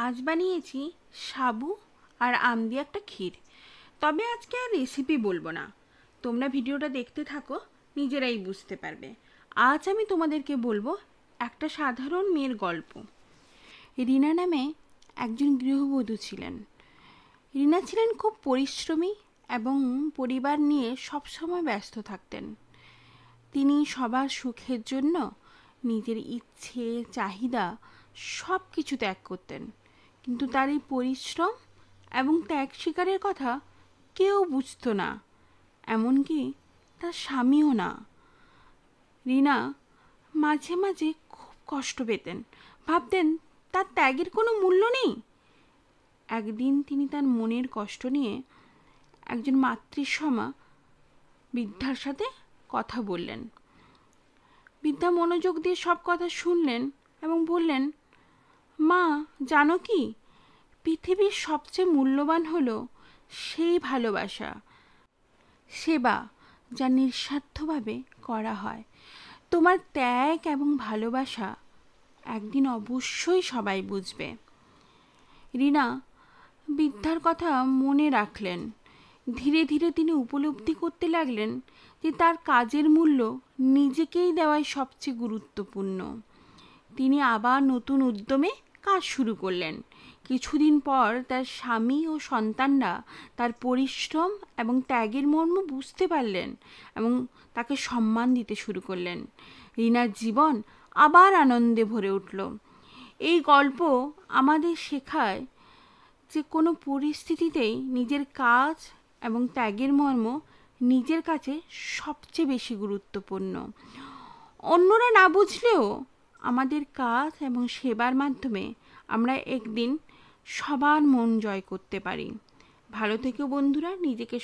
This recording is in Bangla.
আজ বানিয়েছি সাবু আর আম দিয়ে একটা ক্ষীর। তবে আজকে আর রেসিপি বলবো না, তোমরা ভিডিওটা দেখতে থাকো, নিজেরাই বুঝতে পারবে। আজ আমি তোমাদেরকে বলবো একটা সাধারণ মেয়ের গল্প। রিনা নামে একজন গৃহবধূ ছিলেন। রিনা ছিলেন খুব পরিশ্রমী এবং পরিবার নিয়ে সবসময় ব্যস্ত থাকতেন। তিনি সবার সুখের জন্য নিজের ইচ্ছে চাহিদা সব কিছু ত্যাগ করতেন, কিন্তু তার এই পরিশ্রম এবং ত্যাগ স্বীকারের কথা কেউ বুঝতো না, এমনকি তার স্বামীও না। রিনা মাঝে মাঝে খুব কষ্ট পেতেন, ভাবতেন তার ত্যাগের কোনো মূল্য নেই। একদিন তিনি তার মনের কষ্ট নিয়ে একজন মাতৃসমা বৃদ্ধার সাথে কথা বললেন। বৃদ্ধা মনোযোগ দিয়ে সব কথা শুনলেন এবং বললেন, মা, জানো কি, পৃথিবীর সবচেয়ে মূল্যবান হলো সেই ভালোবাসা, সেবা যা নিঃস্বার্থভাবে করা হয়। তোমার ত্যাগ এবং ভালোবাসা একদিন অবশ্যই সবাই বুঝবে। রিনা বৃদ্ধার কথা মনে রাখলেন। ধীরে ধীরে তিনি উপলব্ধি করতে লাগলেন যে তার কাজের মূল্য নিজেকেই দেওয়াই সবচেয়ে গুরুত্বপূর্ণ। তিনি আবার নতুন উদ্যমে কাজ শুরু করলেন। কিছুদিন পর তার স্বামী ও সন্তানরা তার পরিশ্রম এবং ত্যাগের মর্ম বুঝতে পারলেন এবং তাকে সম্মান দিতে শুরু করলেন। রিনার জীবন আবার আনন্দে ভরে উঠল। এই গল্প আমাদের শেখায় যে কোনো পরিস্থিতিতেই নিজের কাজ এবং ত্যাগের মর্ম নিজের কাছে সবচেয়ে বেশি গুরুত্বপূর্ণ। অন্যরা না বুঝলেও আমাদের কাজ এবং সেবার মাধ্যমে আমরা একদিন সবার মন জয় করতে পারি। ভালো থেকো বন্ধুরা, নিজেকে